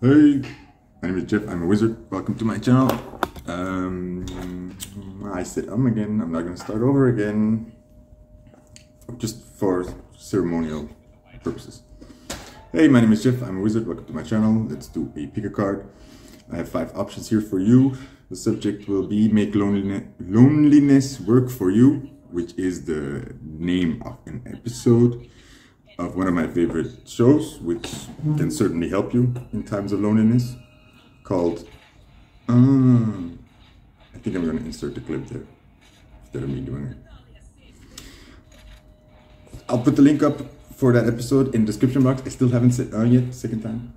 Hey, my name is Jeff, I'm a wizard, welcome to my channel. I said again, I'm not gonna start over again, just for ceremonial purposes. Hey, my name is Jeff, I'm a wizard, welcome to my channel. Let's do a pick a card. I have 5 options here for you. The subject will be Make Loneliness Work For You, which is the name of an episode of one of my favorite shows, which can certainly help you in times of loneliness, called I think I'm going to insert the clip there instead of me doing it. I'll put the link up for that episode in the description box. I still haven't said yet, second time.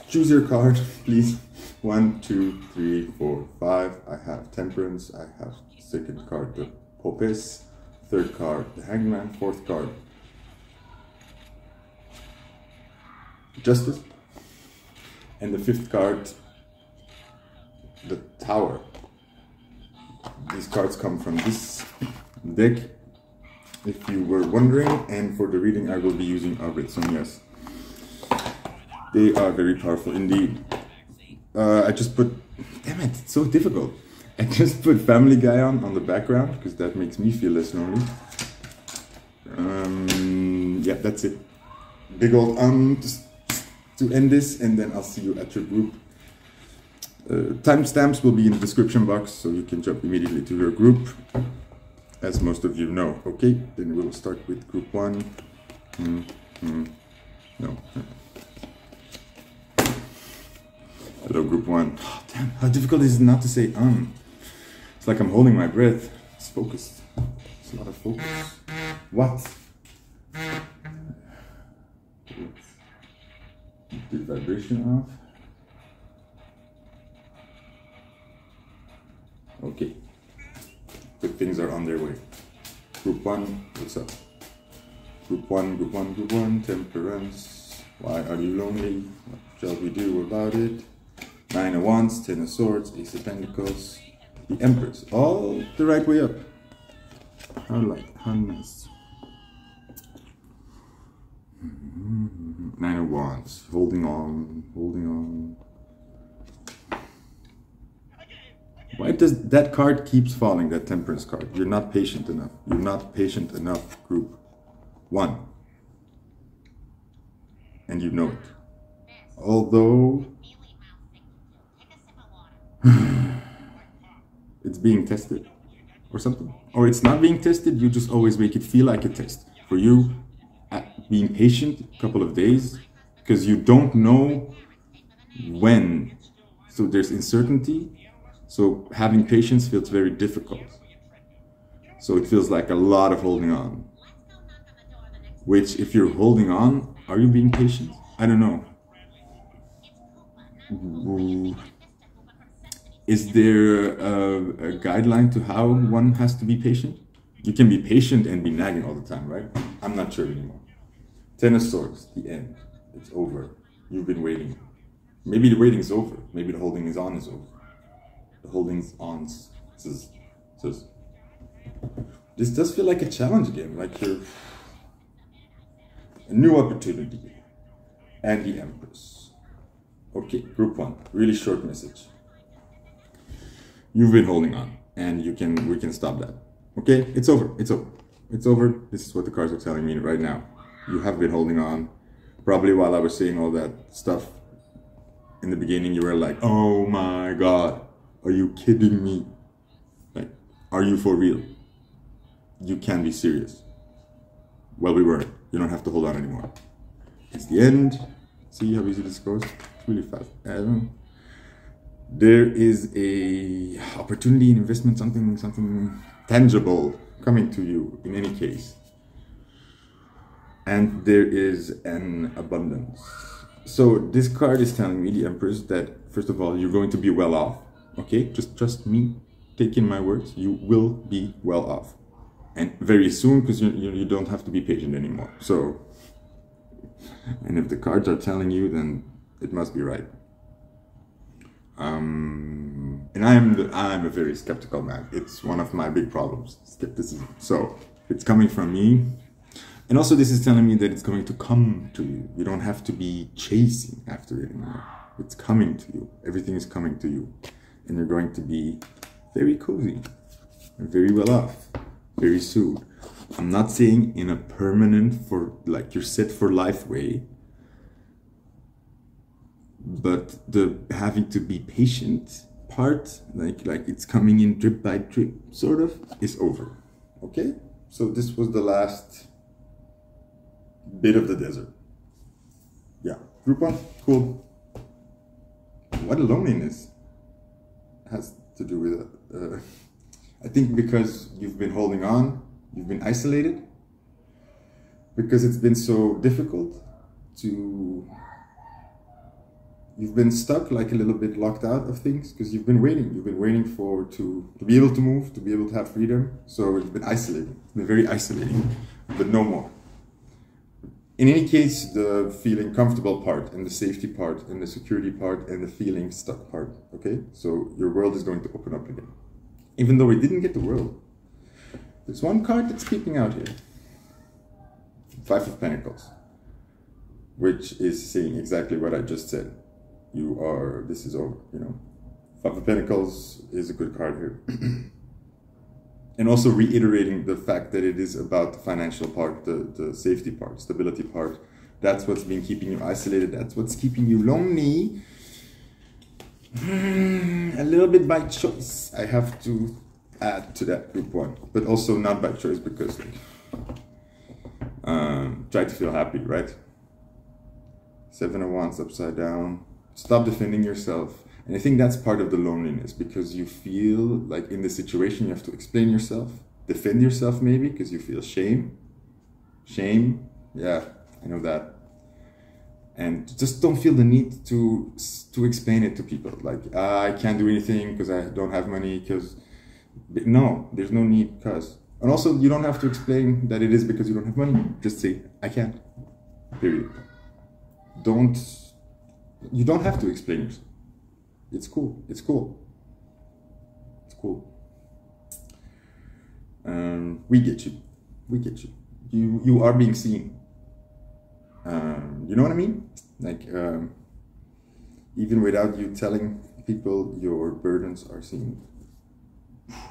Choose your card, please. 1, 2, 3, 4, 5. I have Temperance. I have second card, the Popes. Third card, the Hangman. Fourth card, Justice. And the fifth card, the Tower. These cards come from this deck, if you were wondering, and for the reading I will be using our Red Sonjas. They are very powerful indeed. I just put, damn it, it's so difficult. I just put Family Guy on the background because that makes me feel less lonely. Yeah, that's it. Big old just to end this, and then I'll see you at your group. Timestamps will be in the description box, so you can jump immediately to your group, as most of you know. Okay, then we'll start with group 1. No. Hello, group 1. Oh, damn, how difficult is it not to say It's like I'm holding my breath. It's focused. It's a lot of focus. What? The vibration off. Okay. Good things are on their way. Group 1, what's up? Group 1, Temperance. Why are you lonely? What shall we do about it? 9 of Wands, 10 of Swords, Ace of Pentacles, the Empress, all the right way up. How nice. 9 of Wands, holding on. Why does that card keeps falling, that Temperance card? You're not patient enough. You're not patient enough, group 1. And you know it. Although it's being tested or something, or it's not being tested, you just always make it feel like a test for you. Being patient a couple of days because you don't know when, so there's uncertainty, so having patience feels very difficult, so it feels like a lot of holding on, which if you're holding on, are you being patient? I don't know. Is there a guideline to how one has to be patient? You can be patient and be nagging all the time, right? I'm not sure anymore. 10 of Swords, the end. It's over. You've been waiting. Maybe the waiting is over. Maybe the holding is on is over. The holding's on says. This does feel like a challenge again, like you're a new opportunity. And the Empress. Okay, group 1, really short message. You've been holding on, and we can stop that. Okay, it's over. It's over. This is what the cards are telling me right now. You have been holding on. Probably while I was saying all that stuff in the beginning, you were like, "Oh my God, are you kidding me? Like, are you for real? You can't be serious." Well, we were. You don't have to hold on anymore. It's the end. See how easy this goes? It's really fast. There is a opportunity in investment, something tangible coming to you in any case. And there is an abundance. So this card is telling me, the Empress, that first of all, you're going to be well off. Okay, just trust me, take in my words, you will be well off. And very soon, because you don't have to be patient anymore. So, and if the cards are telling you, then it must be right. And I'm a very skeptical man. It's one of my big problems, skepticism. So if it's coming from me, And also this is telling me that it's going to come to you. You don't have to be chasing after it anymore. It's coming to you. Everything is coming to you. And you're going to be very cozy, very well off, very soon. I'm not saying in a permanent, for like you're set for life way, but the having to be patient part, like it's coming in drip by drip, sort of, is over. Okay? So this was the last bit of the desert. Yeah. Group 1, cool. What a loneliness has to do with it. I think because you've been holding on, you've been isolated, because it's been so difficult to, you've been stuck, like a little bit locked out of things, because you've been waiting for to be able to move, to be able to have freedom. So it's been isolating, it's been very isolating, but no more. In any case, the feeling comfortable part, and the safety part, and the security part, and the feeling stuck part, okay? So your world is going to open up again. Even though we didn't get the world. There's one card that's peeping out here. 5 of Pentacles. Which is saying exactly what I just said. This is over, you know. 5 of Pentacles is a good card here. And also reiterating the fact that it is about the financial part, the safety part, stability part. That's what's been keeping you isolated. That's what's keeping you lonely. A little bit by choice. I have to add to that group 1. But also not by choice, because try to feel happy, right? 7 of Wands upside down. Stop defending yourself. And I think that's part of the loneliness, because you feel like in this situation you have to explain yourself, defend yourself maybe, because you feel shame. Shame, yeah, I know that. And just don't feel the need to explain it to people. Like, I can't do anything because I don't have money, because... No, there's no need, because... And also, you don't have to explain that it is because you don't have money. Just say, I can't. Period. You don't have to explain yourself. It's cool. It's cool. It's cool. We get you. We get you. You are being seen. You know what I mean? Like, even without you telling people, your burdens are seen.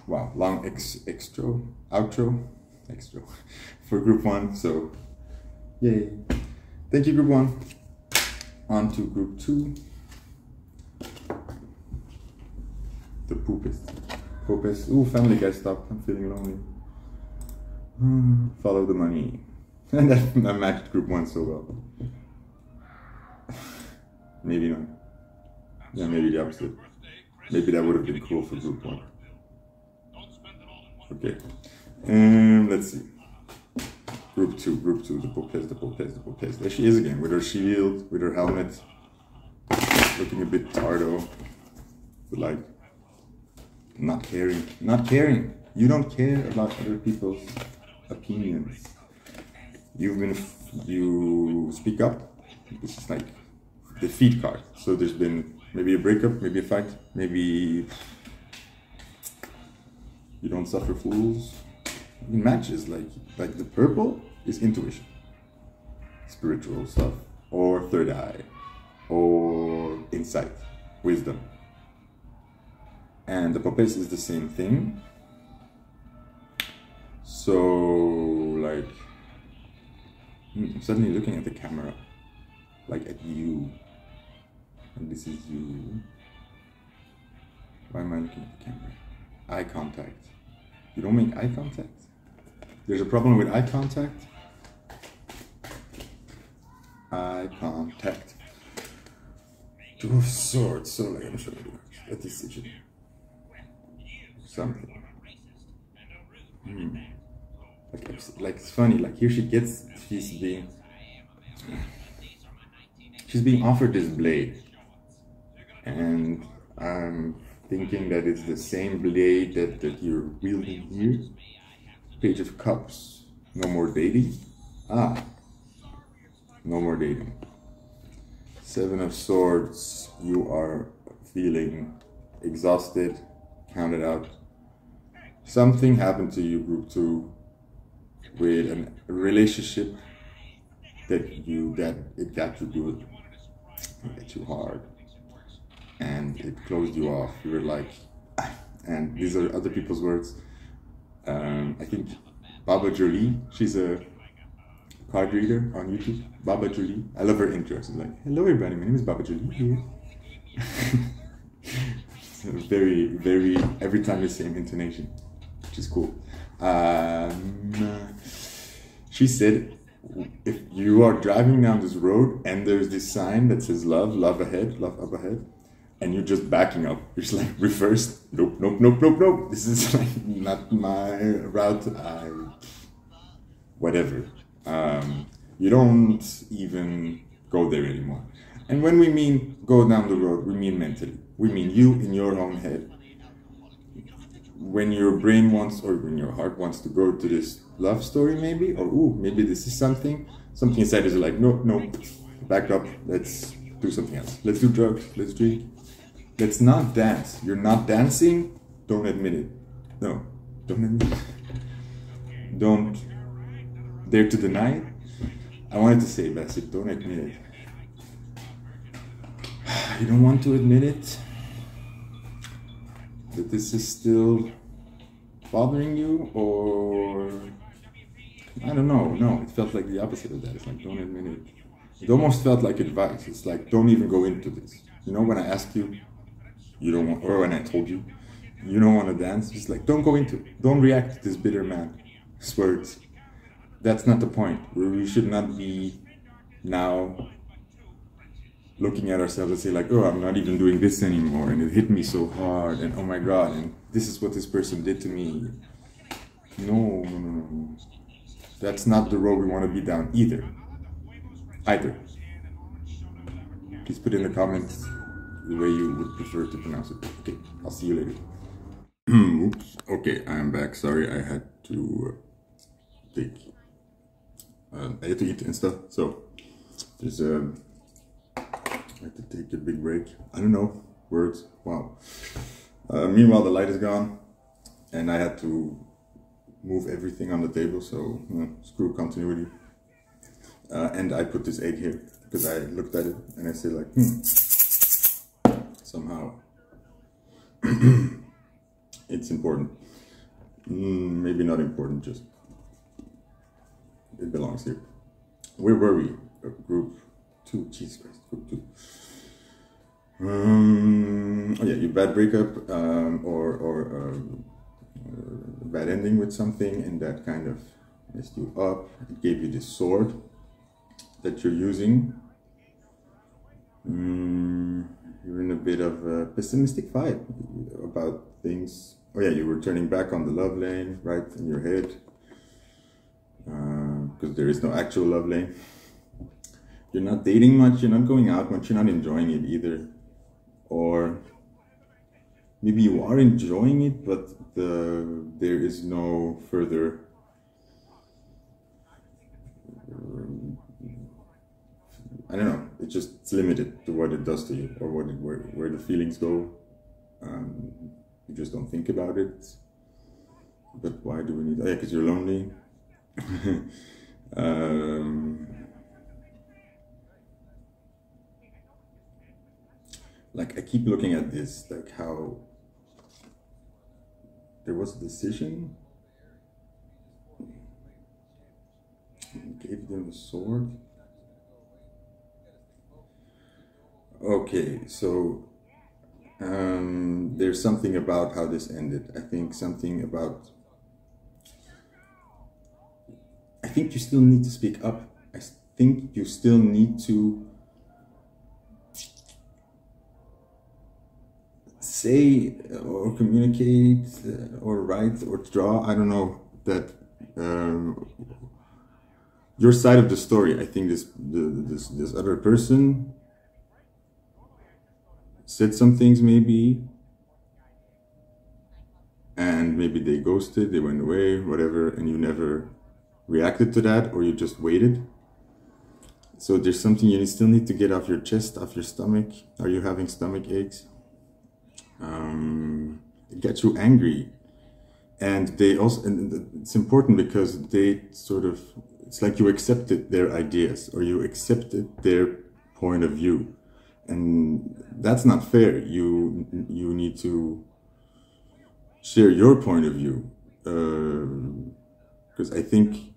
Wow, long outro for group 1. So, yay. Thank you, group 1. On to group 2. The poopist. Ooh, Family Guy, stop. I'm feeling lonely. Follow the money. And that matched group 1 so well. Maybe not. Yeah, maybe the opposite. Maybe that would have been cool for group 1. Okay. Let's see. Group 2, the poopist. There she is again, with her shield, with her helmet. Looking a bit tardo. But like, not caring. You don't care about other people's opinions. You speak up. This is like defeat card. So there's been maybe a breakup, maybe a fight, maybe you don't suffer fools. It matches, like the purple is intuition, spiritual stuff, or third eye, or insight, wisdom. And the papes is the same thing. So, like, I'm suddenly looking at the camera, like at you. And this is you. Why am I looking at the camera? Eye contact. You don't make eye contact? There's a problem with eye contact? Eye contact. Two of Swords. So, like, I'm showing you a decision. Something. Like it's funny, like here she's being offered this blade, and I'm thinking that it's the same blade that you're wielding here. Page of Cups, no more dating. No more dating. 7 of Swords, you are feeling exhausted, counted out. Something happened to you, group 2. with a relationship that it got you good, it got you hard, and it closed you off. You were like, ah. And these are other people's words. I think Baba Jolie, she's a card reader on YouTube. Baba Jolie, I love her intro. She's like, "Hello everybody, my name is Baba Jolie here." So very, very, every time the same intonation, which is cool. She said, if you are driving down this road and there's this sign that says love, love ahead, love up ahead, and you're just backing up, you're just like, reverse, nope, nope, nope, nope, nope, this is like not my route, whatever. You don't even go there anymore. And when we mean go down the road, we mean mentally. We mean you in your own head. When your brain wants, or when your heart wants to go to this love story maybe, or ooh, maybe this is something inside is like, no, no, back up, let's do something else. Let's do drugs, let's drink. Let's not dance. You're not dancing, don't admit it. No, don't admit it. Don't dare to deny it. I wanted to say it, but I said don't admit it. You don't want to admit it, that this is still bothering you, or I don't know. No, it felt like the opposite of that. It's like, don't admit it. It almost felt like advice. It's like, don't even go into this. You know, when I asked you, you don't want, or when I told you, you don't want to dance, just like, don't go into it. Don't react to this bitter man. His words. That's not the point. We should not be now looking at ourselves and say like, oh, I'm not even doing this anymore, and it hit me so hard, and oh my god, and this is what this person did to me. No. That's not the road we want to be down either. Please put in the comments the way you would prefer to pronounce it. Okay, I'll see you later. Oops. Okay, I'm back. Sorry, I had to I had to eat and stuff, so there's I had to take a big break. I don't know, words, wow. Meanwhile, the light is gone, and I had to move everything on the table, so screw continuity. And I put this egg here, because I looked at it, and I said like, somehow, it's important. Maybe not important, just, it belongs here. Where were we? Group 2, Jesus Christ, group 2. Oh yeah, your bad breakup or bad ending with something, and that kind of messed you up. It gave you this sword that you're using. You're in a bit of a pessimistic vibe about things. Oh yeah, you were turning back on the love lane, right, in your head, because there is no actual love lane. You're not dating much, you're not going out much, you're not enjoying it either. Or maybe you are enjoying it, but there is no further I don't know, it's limited to what it does to you, or where the feelings go. You just don't think about it. But why do we need, oh yeah, because you're lonely. Like, I keep looking at this, like how there was a decision, gave them the sword. Okay, so there's something about how this ended. I think something about, I think you still need to speak up. I think you still need to say or communicate or write or draw, I don't know, that your side of the story. I think this other person said some things maybe, and maybe they ghosted, they went away, whatever, and you never reacted to that, or you just waited. So there's something you still need to get off your chest, off your stomach. Are you having stomach aches? It gets you angry. And they also, and it's important because they sort of, it's like you accepted their ideas or you accepted their point of view. And that's not fair. You need to share your point of view. Because I think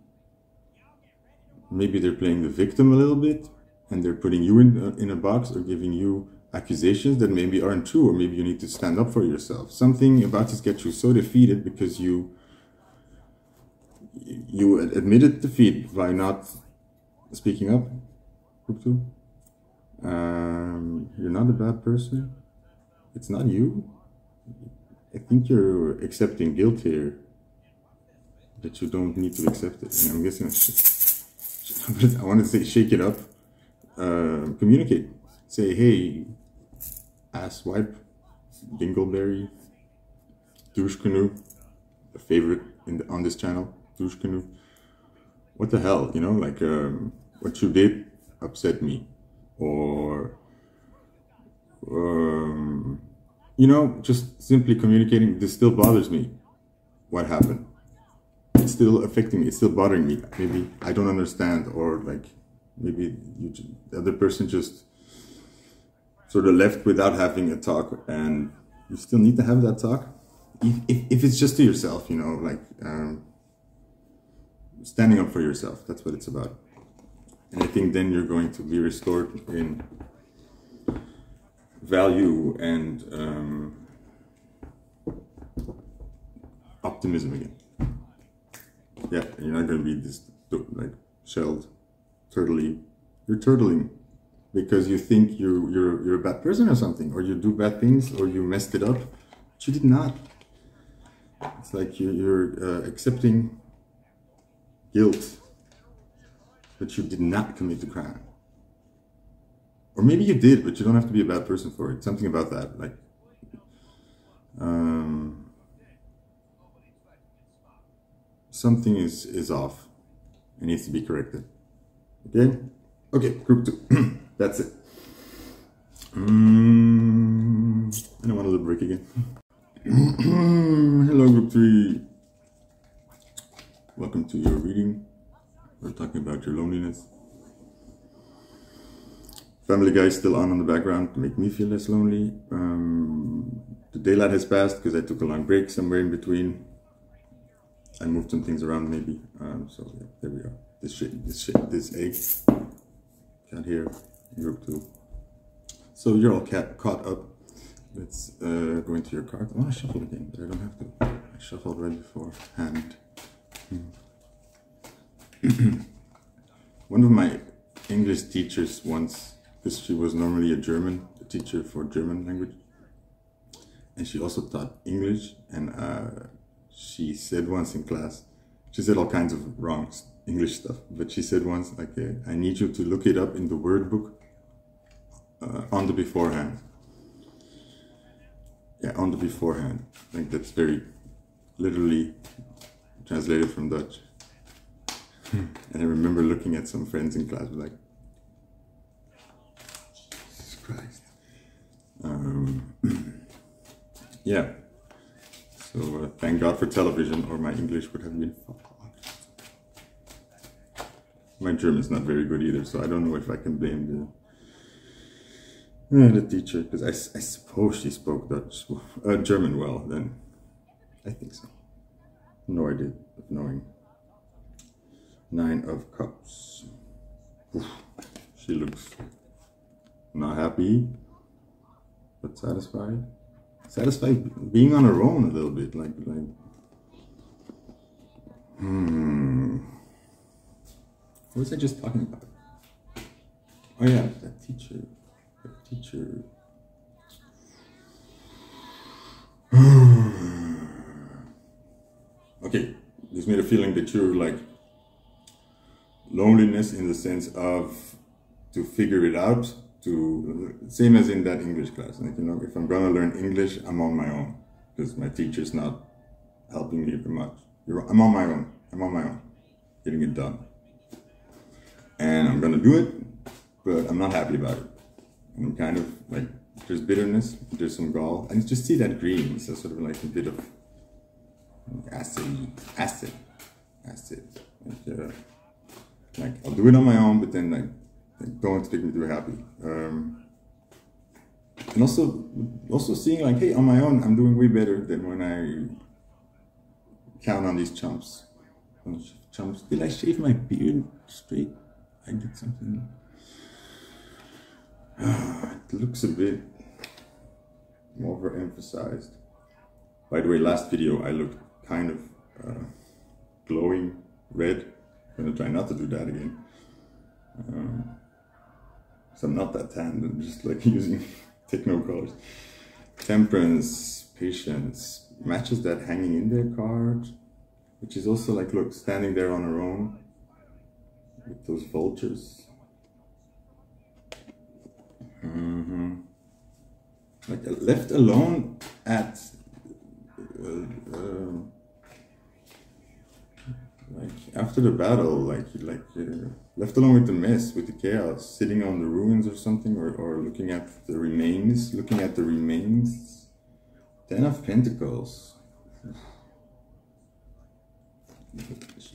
maybe they're playing the victim a little bit and they're putting you in a box or giving you accusations that maybe aren't true, or maybe you need to stand up for yourself. Something about this gets you so defeated because you admitted defeat by not speaking up. Group 2. You're not a bad person. It's not you. I think you're accepting guilt here that you don't need to accept it. And I'm guessing I want to say shake it up. Communicate. Say, hey, asswipe, dingleberry, douche canoe, a favorite on this channel, douche canoe. What the hell, you know, like what you did upset me, or you know, just simply communicating. This still bothers me. What happened? It's still affecting me. It's still bothering me. Maybe I don't understand, or like maybe the other person just sort of left without having a talk, and you still need to have that talk. If it's just to yourself, you know, like standing up for yourself. That's what it's about. And I think then you're going to be restored in value and optimism again. Yeah, you're not going to be this like shelled, turtly. You're turtling because you think you're a bad person or something, or you do bad things, or you messed it up, but you did not. It's like you're accepting guilt, but you did not commit the crime. Or maybe you did, but you don't have to be a bad person for it. Something about that, like something is off. It needs to be corrected. Okay? Okay, group 2. That's it. I don't want a little break again. Hello, group 3. Welcome to your reading. We're talking about your loneliness. Family Guy is still on the background to make me feel less lonely. The daylight has passed because I took a long break somewhere in between. I moved some things around maybe. So yeah, there we are. This egg. Cat here, group 2. So you're all caught up. Let's go into your cards. I want to shuffle again, but I don't have to. I shuffled right beforehand. One of my English teachers once, because she was normally a teacher for German language, and she also taught English, and she said once in class, she said all kinds of wrong English stuff, but she said once, like, I need you to look it up in the word book on the beforehand. Yeah, on the beforehand. I think that's very literally translated from Dutch. And I remember looking at some friends in class, like, Jesus Christ. Yeah. So thank God for television, or my English would have been fucked. My German's not very good either, so I don't know if I can blame the teacher, because I suppose she spoke German well then. I think so. No idea of knowing. 9 of Cups. Oof. She looks not happy, but satisfied. Satisfied being on her own a little bit, like. What was I just talking about? Oh yeah, that teacher. Okay, this made a feeling that you're like loneliness in the sense of to figure it out, same as in that English class. Like, you know, if I'm gonna learn English, I'm on my own because my teacher's not helping me very much. I'm on my own, getting it done. And I'm gonna do it, but I'm not happy about it. And I'm kind of like, there's bitterness, there's some gall, and just see that green. So sort of like a bit of acid. Like I'll do it on my own, but then like don't expect me to be happy. And also seeing like, hey, on my own, I'm doing way better than when I count on these chumps. Did I shave my beard straight? I did something. It looks a bit more overemphasized. By the way, last video I looked kind of glowing red. I'm gonna try not to do that again. So I'm not that tan, I'm just like using techno colors. Temperance, patience, matches that hanging in there card, which is also like, look, standing there on her own with those vultures. Like left alone at like after the battle, left alone with the mess, with the chaos, sitting on the ruins or something, or looking at the remains, Ten of Pentacles.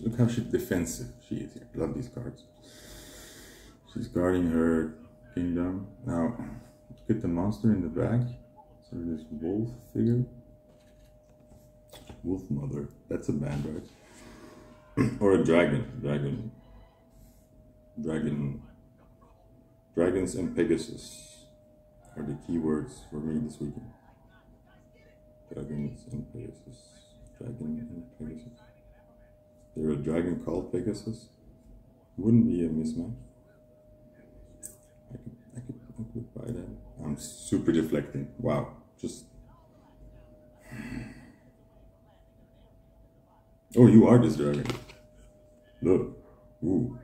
Look how defensive she is here. Love these cards. She's guarding her kingdom. Now, look at the monster in the back. So this wolf figure. Wolf mother. That's a band, right? Or a dragon. Dragons and Pegasus are the key words for me this weekend. Dragons and Pegasus. Dragon and Pegasus. There's a dragon called Pegasus. Wouldn't be a mismatch. I could buy that. I'm super deflecting. Wow. Just. Oh, you are this dragon. Look. Ooh.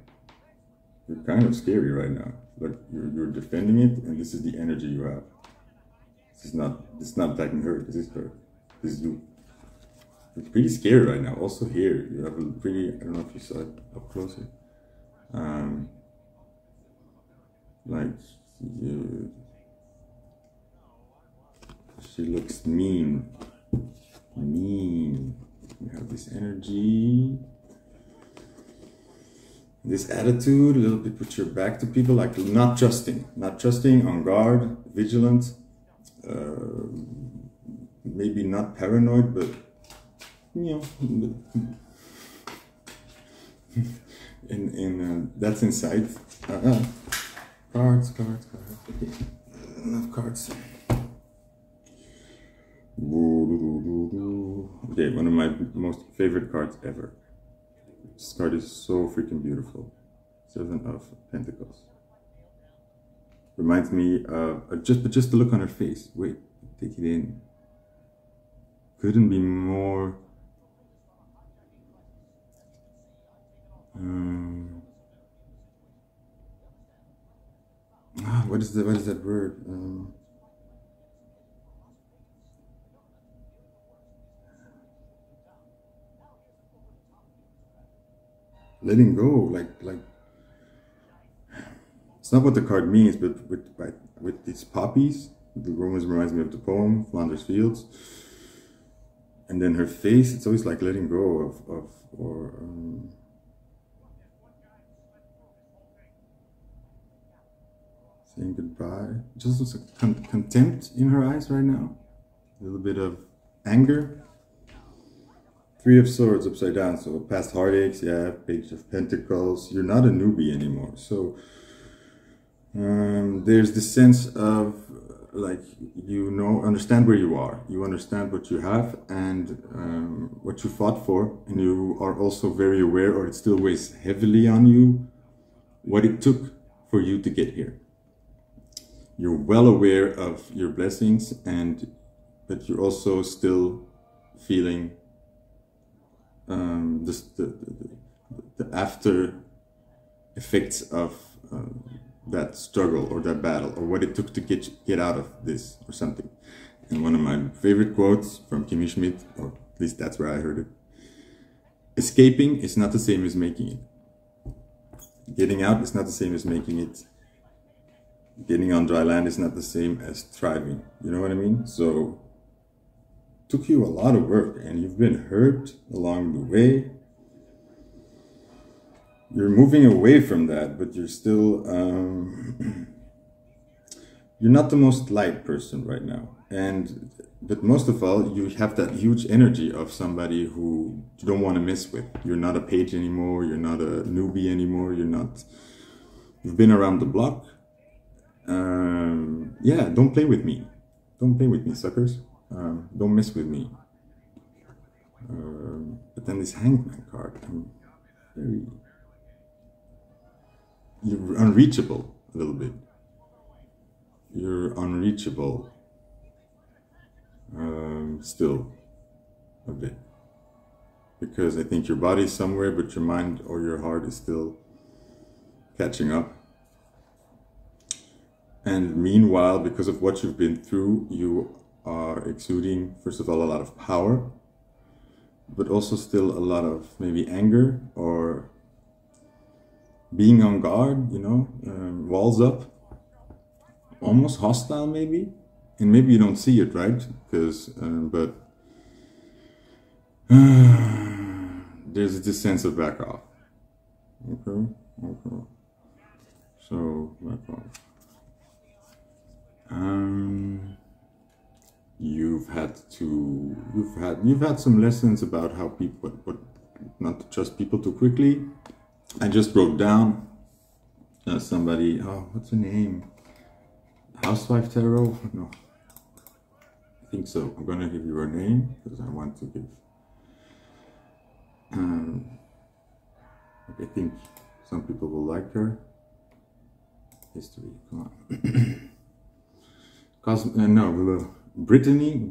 You're kind of scary right now. Look, you're defending it, and this is the energy you have. It's not attacking her. This is her. This is you. You're pretty scared right now. Also here, you have a pretty, I don't know if you saw it up closer. She looks mean. You have this energy, this attitude, a little bit put your back to people, like not trusting, on guard, vigilant, maybe not paranoid, but you know, that's inside. Cards. Okay. Enough cards. Okay, one of my most favorite cards ever. This card is so freaking beautiful. Seven of Pentacles. Reminds me of just the look on her face. Wait, take it in. Couldn't be more. What is that word? Letting go, like it's not what the card means, but with these poppies, the romance reminds me of the poem Flanders Fields, and then her face, it's always like letting go or saying goodbye. Just looks like contempt in her eyes right now, a little bit of anger. Three of Swords upside down, so past heartaches, yeah, Page of Pentacles. You're not a newbie anymore. So there's this sense of like, understand where you are. You understand what you have and what you fought for. And you are also very aware, or it still weighs heavily on you, what it took for you to get here. You're well aware of your blessings, but you're also still feeling the after effects of that struggle or that battle, or what it took to get out of this or something. And one of my favorite quotes from Kimmy Schmidt, or at least that's where I heard it: escaping is not the same as making it. Getting out is not the same as making it. Getting on dry land is not the same as thriving. You know what I mean? So took you a lot of work and you've been hurt along the way. You're moving away from that, but you're still, you're not the most light person right now. But most of all, you have that huge energy of somebody who you don't want to mess with. You're not a page anymore. You're not a newbie anymore. You've been around the block. Yeah, don't play with me. Don't play with me, suckers. Don't mess with me. But then this Hangman card, you're unreachable a little bit. You're unreachable still a bit. Because I think your body's somewhere, but your mind or your heart is still catching up. And meanwhile, because of what you've been through, you are exuding, first of all, a lot of power, but also still a lot of maybe anger or being on guard, you know, walls up, almost hostile maybe. And maybe you don't see it, right? Because, but there's this sense of back off. Okay, okay. So, back off. You've had some lessons about how people, not to trust people too quickly. I just wrote down somebody, oh, what's her name? Housewife Tarot? No, I think so. I'm gonna give you her name because I want to give. I think some people will like her. History, come on. Brittany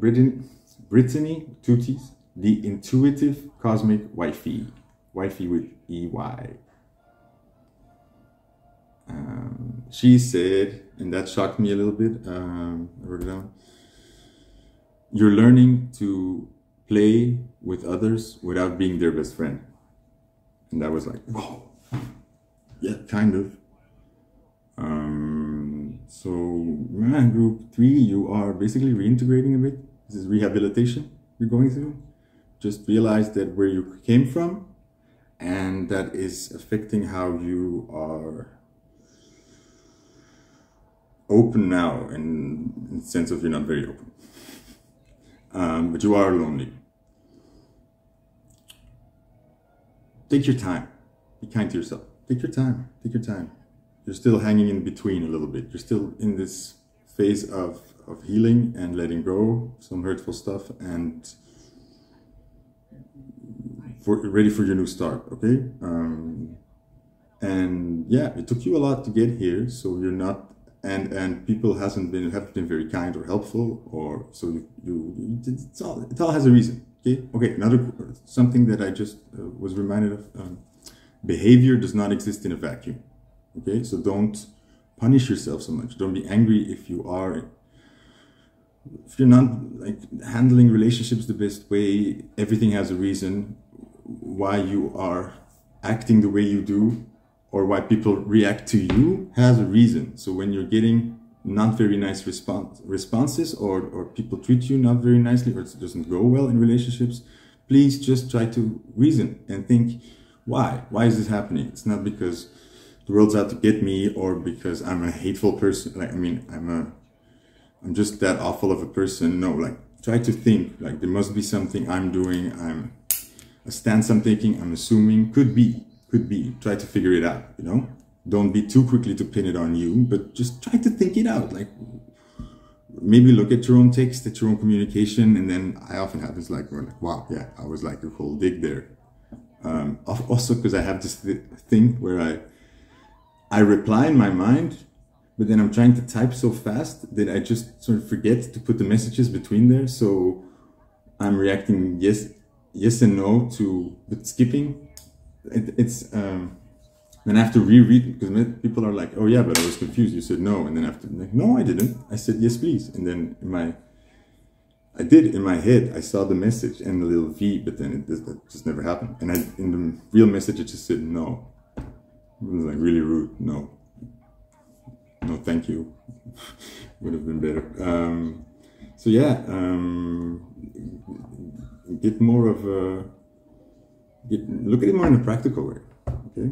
Tooties, the intuitive cosmic wifey. Wifey with EY. She said, and that shocked me a little bit, I wrote it down, you're learning to play with others without being their best friend. And that was like, whoa, yeah, kind of. So, group 3, you are basically reintegrating a bit. This is rehabilitation you're going through. Just realize that where you came from, and that is affecting how you are open now, in the sense of you're not very open. But you are lonely. Take your time. Be kind to yourself. Take your time. Take your time. You're still hanging in between a little bit. You're still in this phase of healing and letting go some hurtful stuff and ready for your new start, okay? And yeah, it took you a lot to get here, so you're not, and people haven't been very kind or helpful, or so it all has a reason, okay? Okay, something that I just was reminded of, behavior does not exist in a vacuum. Okay, so don't punish yourself so much. Don't be angry if you're not like handling relationships the best way. Everything has a reason why you are acting the way you do, or why people react to you has a reason. So when you're getting not very nice responses, or people treat you not very nicely, or it doesn't go well in relationships, please just try to reason and think, why? Why is this happening? It's not because the world's out to get me, or because I'm a hateful person. Like, I mean, I'm just that awful of a person. No, like, try to think, like, there must be something I'm doing. A stance I'm taking, I'm assuming, could be. Try to figure it out, you know? Don't be too quickly to pin it on you, but just try to think it out. Like, maybe look at your own text, at your own communication, and then I often have this like, wow, yeah, I was like a whole dig there. Also, because I have this thing where I reply in my mind, but then I'm trying to type so fast that I just sort of forget to put the messages between there. So I'm reacting yes and no but skipping. Then I have to reread, because people are like, oh yeah, but I was confused. You said no. And then after, like, no, I didn't. I said yes, please. And then in my head, I saw the message and the little V, but then that just never happened. And in the real message, it just said no. It was like really rude. No, thank you. Would have been better. So yeah, get more of a, look at it more in a practical way, okay?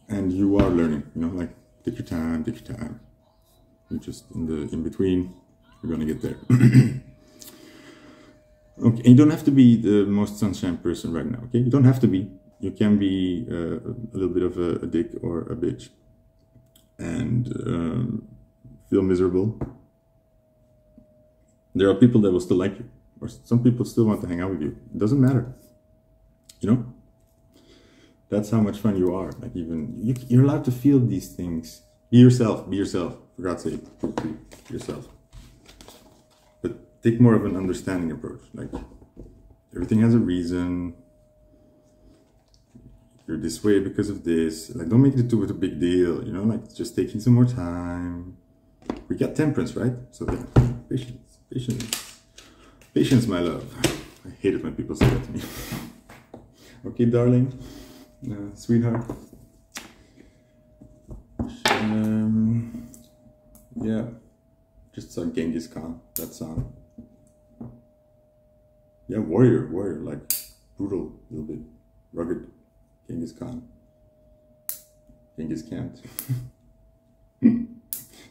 And you are learning, you know, like take your time, take your time. You're just in between, you're gonna get there. Okay, and you don't have to be the most sunshine person right now, okay? You don't have to be. You can be a little bit of a dick or a bitch and feel miserable. There are people that will still like you, or some people still want to hang out with you. It doesn't matter, you know? That's how much fun you are. Like even, you're allowed to feel these things. Be yourself, for God's sake, be yourself. But take more of an understanding approach. Like, everything has a reason. You're this way because of this. Like, don't make it too a big deal, you know? Like, just taking some more time. We got temperance, right? So yeah, patience, patience. Patience, my love. I hate it when people say that to me. Okay, darling. Sweetheart. Yeah, just saw Genghis Khan, that song. Yeah, warrior, like brutal, a little bit rugged. Genghis Khan. Genghis can't.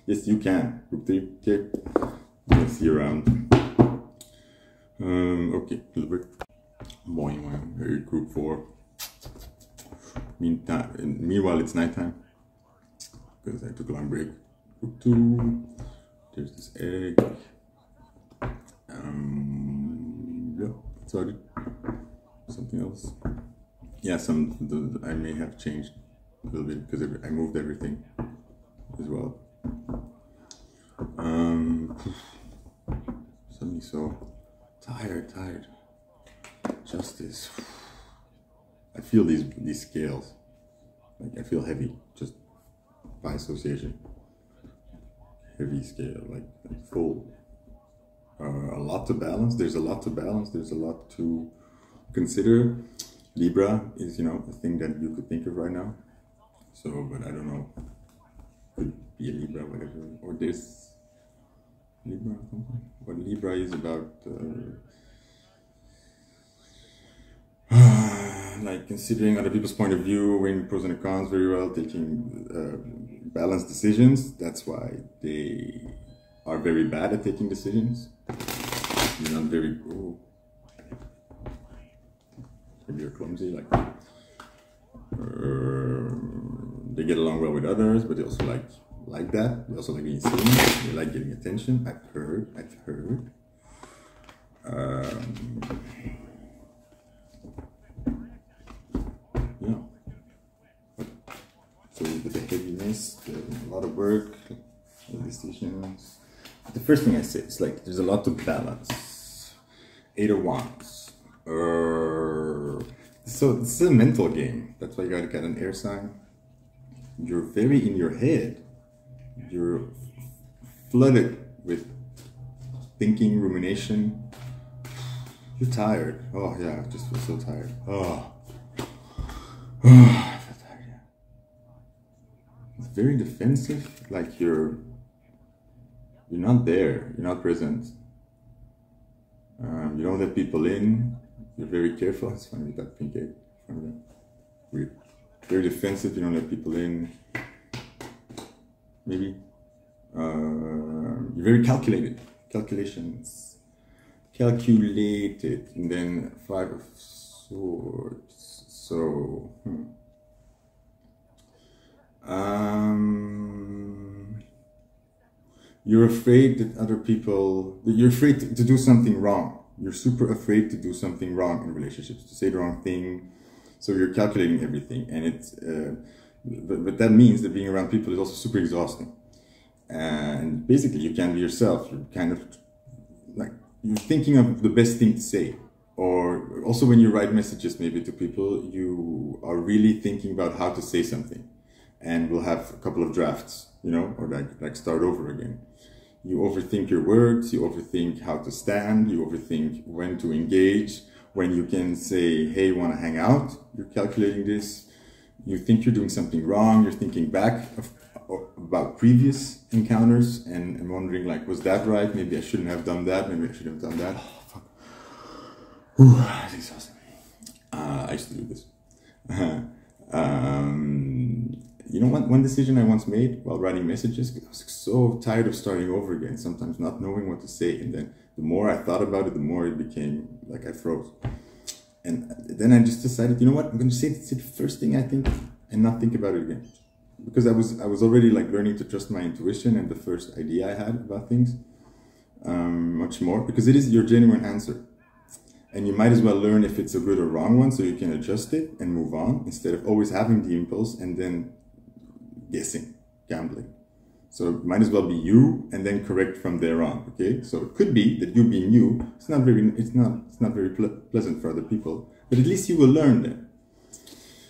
Yes, you can. Group 3, okay. I'll see you around. Okay, a little bit. Boing, group 4. Meanwhile, it's nighttime because I took a long break. Group 2. There's this egg. Yeah, sorry. Something else. Yeah, I may have changed a little bit because I moved everything as well. Suddenly so tired. Justice. I feel these scales. Like I feel heavy, just by association. Heavy scale, like full. A lot to balance. There's a lot to balance. There's a lot to consider. Libra is, you know, a thing that you could think of right now. So, but I don't know. Could be a Libra, whatever. Or this Libra or something. What Libra is about. Like considering other people's point of view, weighing pros and cons very well, taking balanced decisions. That's why they are very bad at taking decisions. You're not very. Oh, maybe you're clumsy. Like they get along well with others, but they also like that. They also like being seen. They like getting attention. I've heard. Yeah. So with the heaviness, a lot of work, decisions. The first thing I say is like there's a lot to balance. 8 of Wands. So it's a mental game. That's why you gotta get an air sign. You're very in your head. You're flooded with thinking, rumination. You're tired. Oh yeah, I just feel so tired. Oh. I feel tired, yeah. It's very defensive, like you're not there, you're not present. You don't let people in, you're very careful. It's funny with that pink egg. Weird. Very defensive, you don't let people in. Maybe. You're very calculated. Calculations. Calculated. And then 5 of Swords. So, you're afraid that other people, you're afraid to do something wrong. You're super afraid to do something wrong in relationships, to say the wrong thing. So you're calculating everything, and it's, but that means that being around people is also super exhausting. And basically, you can't be yourself. You're kind of like you're thinking of the best thing to say. Or also when you write messages maybe to people, you are really thinking about how to say something, and we'll have a couple of drafts, you know, or like start over again. You overthink your words, you overthink how to stand, you overthink when to engage, when you can say, hey, want to hang out? You're calculating this. You think you're doing something wrong, you're thinking back about previous encounters and wondering like, was that right? Maybe I shouldn't have done that. Maybe I should have done that. Oh, fuck. Whew, that's exhausting. I used to do this. You know, one decision I once made while writing messages, I was so tired of starting over again, sometimes not knowing what to say. And then the more I thought about it, the more it became like I froze. And then I just decided, you know what, I'm going to say the first thing I think and not think about it again. Because I was already like learning to trust my intuition and the first idea I had about things much more, because it is your genuine answer. And you might as well learn if it's a good or wrong one so you can adjust it and move on instead of always having the impulse and then guessing, gambling. So it might as well be you and then correct from there on, okay? So it could be that you being you, it's not very pleasant for other people, but at least you will learn that.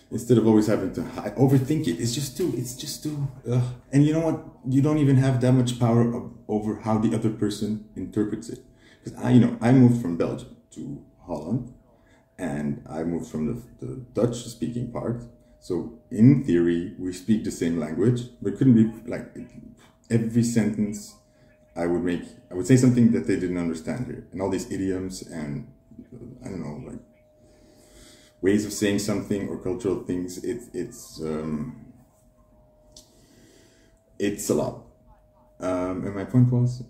Instead of always having to overthink it, it's just too, and you know what? You don't even have that much power over how the other person interprets it. Because I moved from Belgium to Holland, and I moved from the Dutch-speaking part. So in theory, we speak the same language, but it couldn't be like every sentence I would say something that they didn't understand here, and all these idioms and I don't know, like ways of saying something or cultural things. It's a lot. And my point was,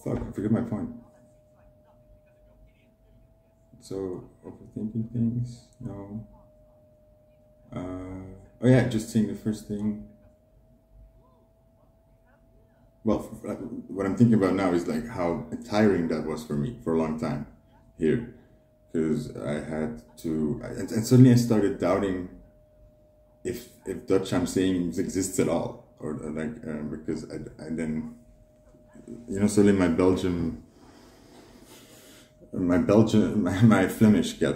fuck, I forget my point. So, overthinking things? No. Oh yeah, just saying the first thing. Well, what I'm thinking about now is like how tiring that was for me for a long time here. Because I had to, and suddenly I started doubting if Dutch I'm saying exists at all. Or like, because I then, you know, suddenly my Flemish I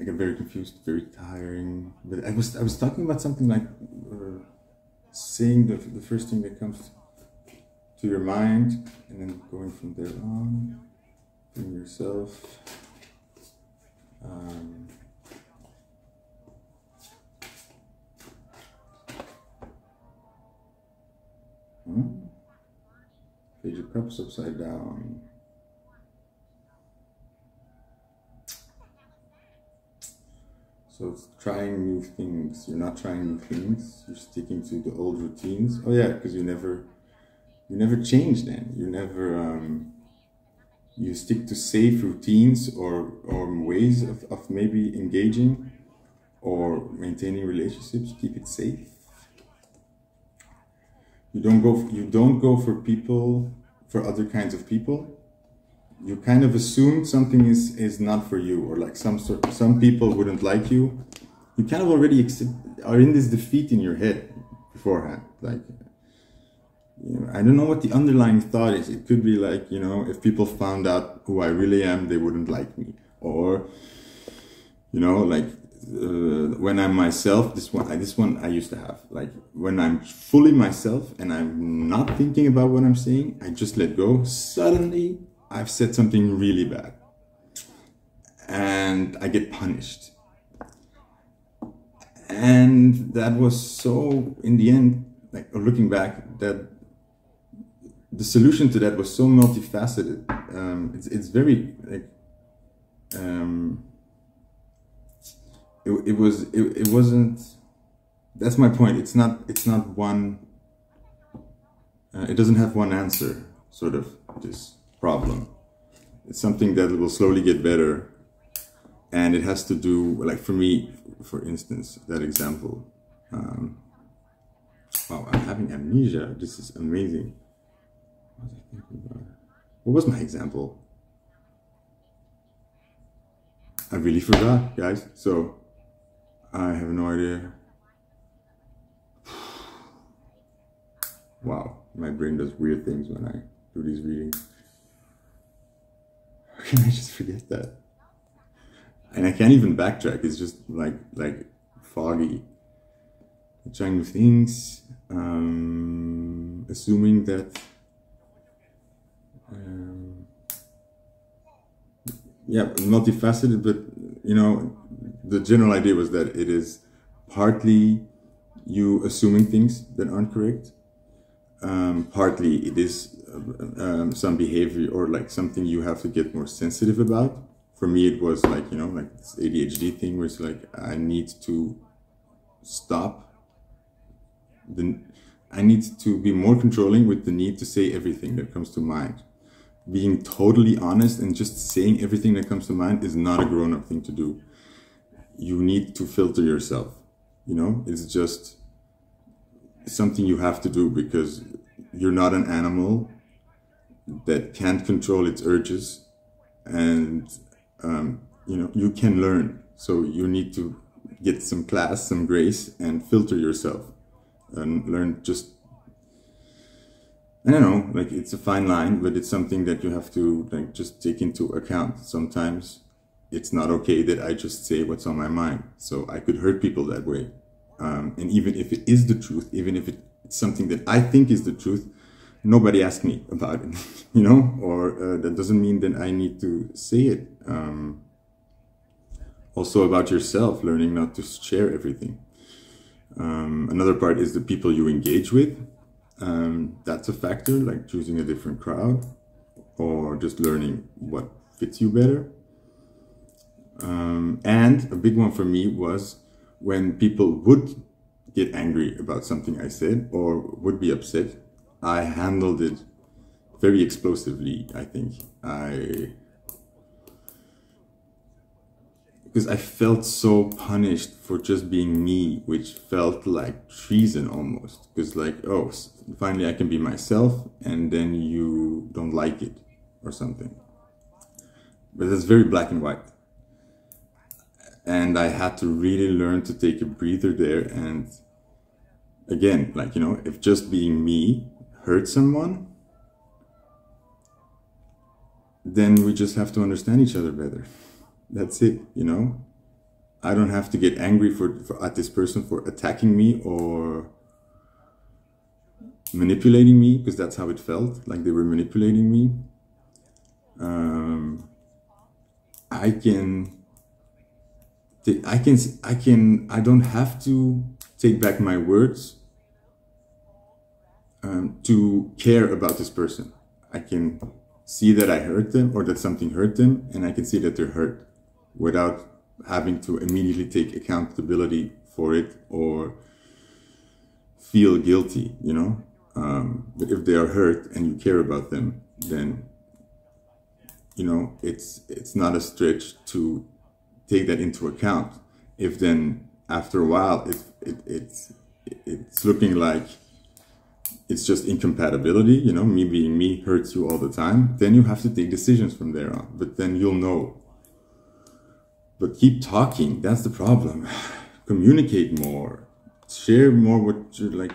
got very confused, very tiring. But I was talking about something like saying the first thing that comes to your mind, and then going from there on, being yourself. Page of Cups upside down. So it's trying new things. You're not trying new things. You're sticking to the old routines. Oh yeah, because you never change. Then you never you stick to safe routines or ways of maybe engaging or maintaining relationships. Keep it safe. You don't go for other kinds of people. You kind of assume something is not for you, or like some people wouldn't like you. You kind of already are in this defeat in your head beforehand. Like, you know, I don't know what the underlying thought is. It could be like, you know, if people found out who I really am, they wouldn't like me. Or, you know, like when I'm myself, this one I used to have. Like when I'm fully myself and I'm not thinking about what I'm saying, I just let go. Suddenly, I've said something really bad and I get punished. And that was so, in the end, like looking back, that the solution to that was so multifaceted. It's very like, it wasn't, that's my point. It's not one, it doesn't have one answer, sort of, this problem. It's something that will slowly get better, and it has to do, like for me, for instance, that example. Wow, I'm having amnesia. This is amazing. What was I thinking about? What was my example? I really forgot, guys. So I have no idea. Wow, my brain does weird things when I do these readings. How can I just forget that? And I can't even backtrack. It's just like foggy. Trying new things, assuming that, yeah, multifaceted. But you know, the general idea was that it is partly you assuming things that aren't correct. Partly it is some behavior or like something you have to get more sensitive about. For me, it was like, you know, like this ADHD thing where it's like, I need to stop. I need to be more controlling with the need to say everything that comes to mind. Being totally honest and just saying everything that comes to mind is not a grown-up thing to do. You need to filter yourself, you know? It's just something you have to do because you're not an animal that can't control its urges, and you know, you can learn. So you need to get some class, some grace, and filter yourself and learn. Just, I don't know, like it's a fine line, but it's something that you have to like just take into account. Sometimes it's not okay that I just say what's on my mind. So I could hurt people that way. And even if it is the truth, even if it's something that I think is the truth, nobody asked me about it, you know, or that doesn't mean that I need to say it. Also about yourself, learning not to share everything. Another part is the people you engage with. That's a factor, like choosing a different crowd or just learning what fits you better. And a big one for me was when people would get angry about something I said or would be upset, I handled it very explosively, I think. Because I felt so punished for just being me, which felt like treason almost. Because like, oh, finally I can be myself, and then you don't like it or something. But it's very black and white. And I had to really learn to take a breather there. And again, like, you know, if just being me hurt someone, then we just have to understand each other better. That's it, you know. I don't have to get angry at this person for attacking me or manipulating me, because that's how it felt, like they were manipulating me. I don't have to take back my words to care about this person. I can see that I hurt them or that something hurt them, and I can see that they're hurt without having to immediately take accountability for it or feel guilty, you know? But if they are hurt and you care about them, then, you know, it's not a stretch to take that into account. If then after a while it's looking like it's just incompatibility, you know, me being me hurts you all the time, then you have to take decisions from there on. But then you'll know. But keep talking, that's the problem. Communicate more, share more what you're like,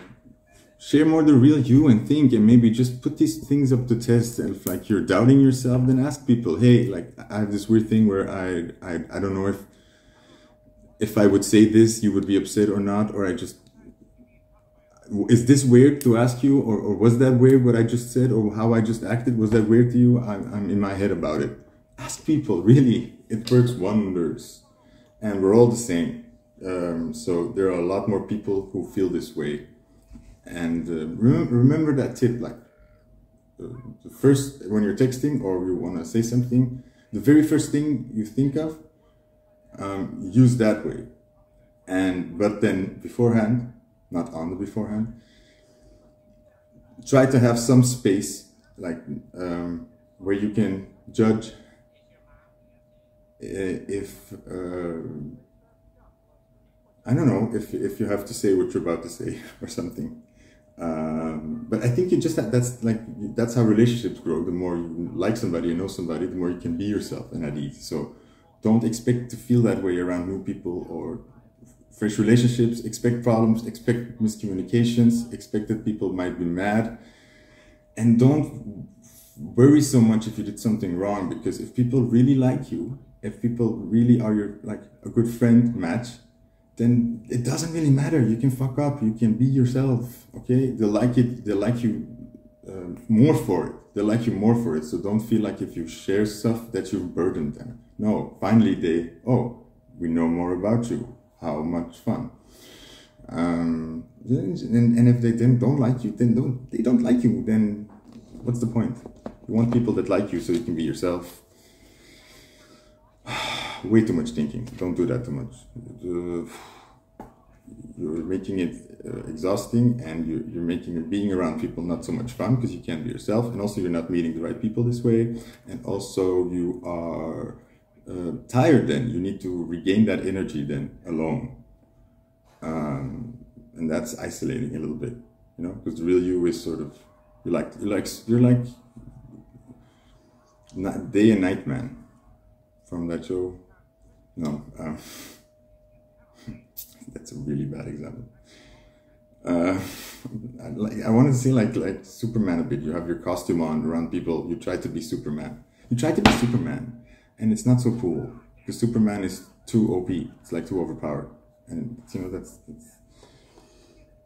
share more the real you and think, and maybe just put these things up to test. And if like you're doubting yourself, then ask people, hey, like I have this weird thing where I don't know if I would say this, you would be upset or not, or is this weird to ask you, or was that weird what I just said, or how I just acted, was that weird to you? I'm in my head about it. Ask people, really, it works wonders. And we're all the same. So there are a lot more people who feel this way. And remember that tip, like the first, when you're texting or you want to say something, the very first thing you think of, use that way. But then beforehand, not on the beforehand, try to have some space, like where you can judge if I don't know, if you have to say what you're about to say or something. But I think you just that's how relationships grow. The more you like somebody and know somebody, the more you can be yourself and at ease. So don't expect to feel that way around new people or fresh relationships. Expect problems, expect miscommunications, expect that people might be mad, and don't worry so much if you did something wrong, because if people really like you, if people really are your like a good friend match, then it doesn't really matter. You can fuck up, you can be yourself, okay? They like it, they like you more for it. They like you more for it. So don't feel like if you share stuff that you've burdened them. No, finally oh, we know more about you. How much fun. And if they then don't like you, then they don't like you, then what's the point? You want people that like you so you can be yourself. Way too much thinking. Don't do that too much. You're making it exhausting, and you're making being around people not so much fun because you can't be yourself, and also you're not meeting the right people this way, and also you are tired then. You need to regain that energy then alone. And that's isolating a little bit, you know, because the real you is sort of, you're like Day and Night Man from that show. No, that's a really bad example. I want to say like Superman a bit. You have your costume on around people. You try to be Superman. And it's not so cool because Superman is too OP. It's like too overpowered, and you know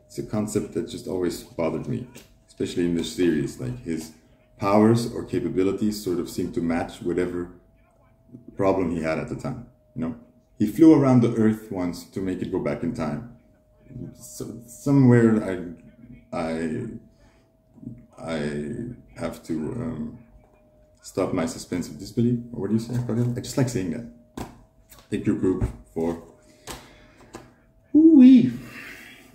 it's a concept that just always bothered me, especially in this series. Like his powers or capabilities sort of seem to match whatever problem he had at the time. You know, he flew around the Earth once to make it go back in time. So somewhere I have to stop my suspense of disbelief. Or what do you say about it? I just like saying that. Take your group 4. Ooh-wee.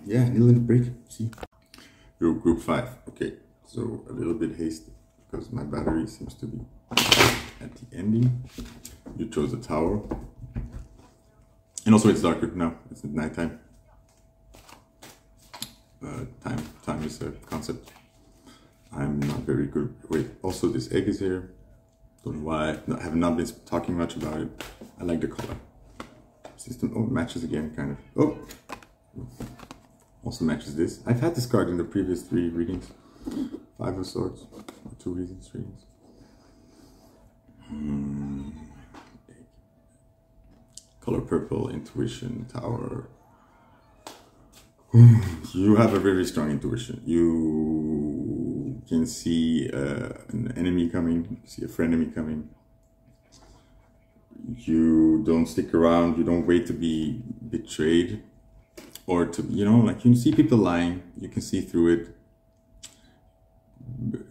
Yeah, need a little break. See. Your group 5. Okay, so a little bit hasty because my battery seems to be at the ending. You chose a tower. And also it's darker now, it's at nighttime. Time is a concept. I'm not very good. Wait, also this egg is here. Don't know why. I have not been talking much about it. I like the color. System, oh, matches again, kind of. Oh! Also matches this. I've had this card in the previous 3 readings. 5 of Swords, or 2 reasons readings. Color purple, intuition, tower. You have a very strong intuition. You can see an enemy coming, you see a frenemy coming. You don't stick around, you don't wait to be betrayed. Or to, you know, like you see people lying, you can see through it.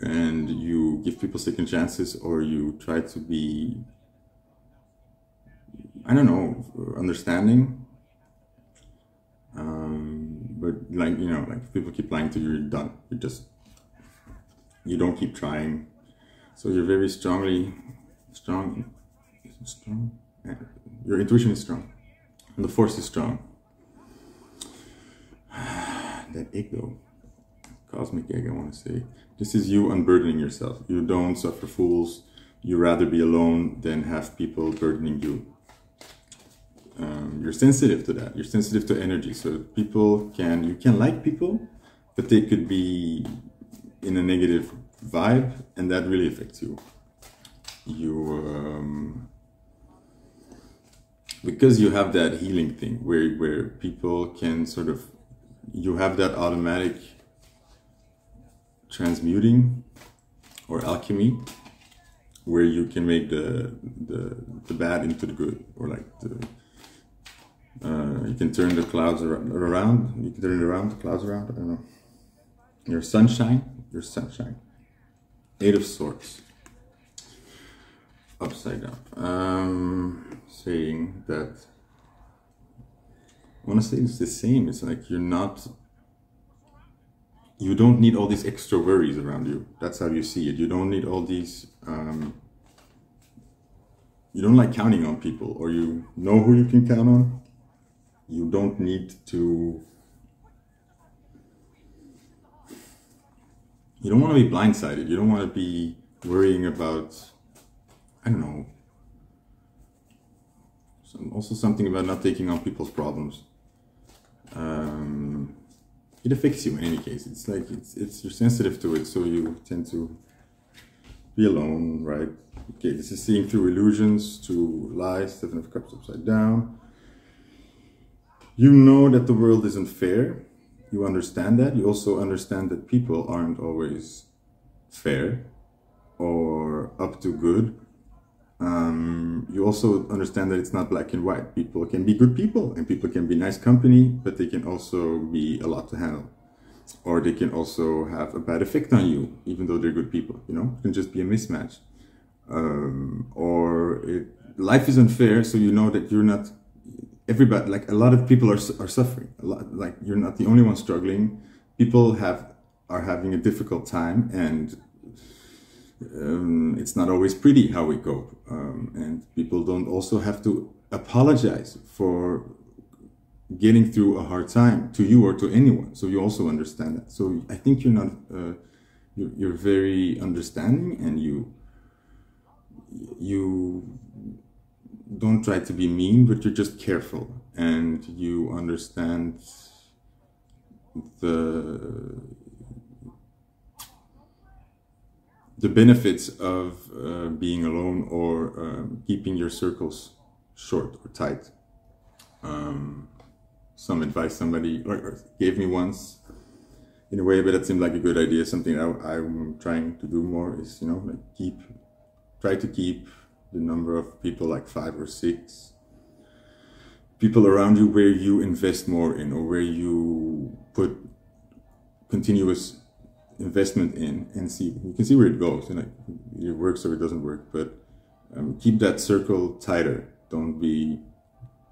And you give people second chances, or you try to be, I don't know, understanding. But like, you know, like if people keep lying to you, you're done. You don't keep trying. So you're very strong. Your intuition is strong. And the force is strong. That egg though, cosmic egg, I want to say. This is you unburdening yourself. You don't suffer fools. You rather be alone than have people burdening you. You're sensitive to that. You're sensitive to energy. So you can like people, but they could be in a negative vibe, and that really affects you. Because you have that healing thing where people can sort of, you have that automatic transmuting or alchemy, where you can make the bad into the good, or like you can turn the clouds around. You can turn it around, the clouds around. I don't know. Your sunshine. 8 of Swords. Upside down. Saying that, I want to say it's the same. It's like you don't need all these extra worries around you. That's how you see it. You don't need all these, you don't like counting on people, or you know who you can count on. You don't need to, you don't want to be blindsided. You don't want to be worrying about, I don't know, also something about not taking on people's problems. It affects you in any case. It's like, you're sensitive to it, so you tend to be alone, right? Okay, this is seeing through illusions, to lies, 7 of Cups upside down. You know that the world isn't fair. You understand that. You also understand that people aren't always fair or up to good. You also understand that it's not black and white. People can be good people and people can be nice company, but they can also be a lot to handle. Or they can also have a bad effect on you, even though they're good people, you know? It can just be a mismatch. Life is unfair, so you know that you're not, everybody, like a lot of people are suffering. A lot, like you're not the only one struggling. People are having a difficult time, and it's not always pretty how we cope. And people don't also have to apologize for getting through a hard time to you or to anyone. So you also understand that. So I think you're not, you're very understanding, and you don't try to be mean, but you're just careful, and you understand the benefits of being alone, or keeping your circles short or tight. Some advice somebody gave me once, in a way, but that seemed like a good idea. Something I'm trying to do more is, you know, like try to keep the number of people, like 5 or 6 people around you, where you invest more in, or where you put continuous investment in, and you can see where it goes, and like it works or it doesn't work. But keep that circle tighter. Don't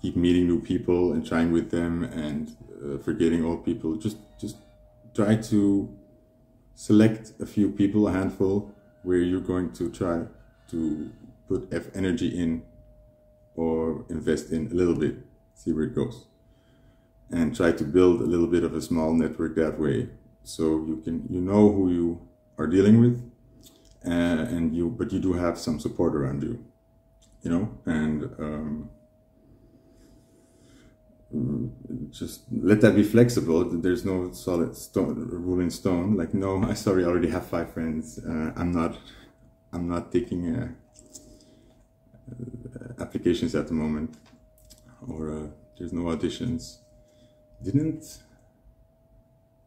keep meeting new people and trying with them, and forgetting old people. Just try to select a few people, a handful, where you're going to try to put energy in, or invest in a little bit, see where it goes, and try to build a little bit of a small network that way, so you know who you are dealing with, but you do have some support around you, you know, and just let that be flexible. There's no solid rule in stone, like, no, sorry, I already have 5 friends, I'm not taking applications at the moment, or there's no auditions. Didn't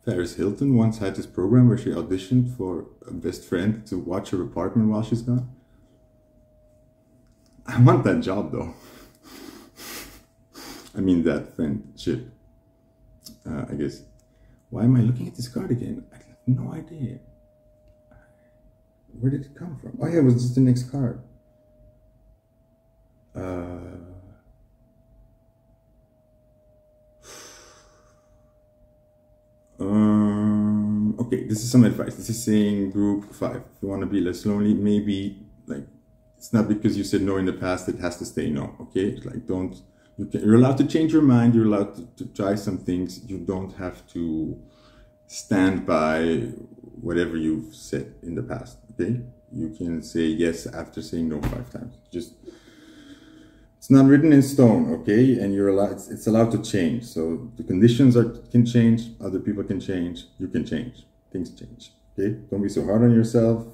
Paris Hilton once had this program where she auditioned for a best friend to watch her apartment while she's gone? I want that job, though. I mean, that friendship, I guess. Why am I looking at this card again? I have no idea. Where did it come from? Oh yeah, it was just the next card. Okay, this is some advice. This is saying group 5. If you want to be less lonely, maybe, like, it's not because you said no in the past, it has to stay no, okay? It's like, you're allowed to change your mind, you're allowed to try some things. You don't have to stand by whatever you've said in the past, okay? You can say yes after saying no 5 times. It's not written in stone, okay? And you're allowed, it's allowed to change. So the conditions can change, other people can change, you can change, things change, okay? Don't be so hard on yourself.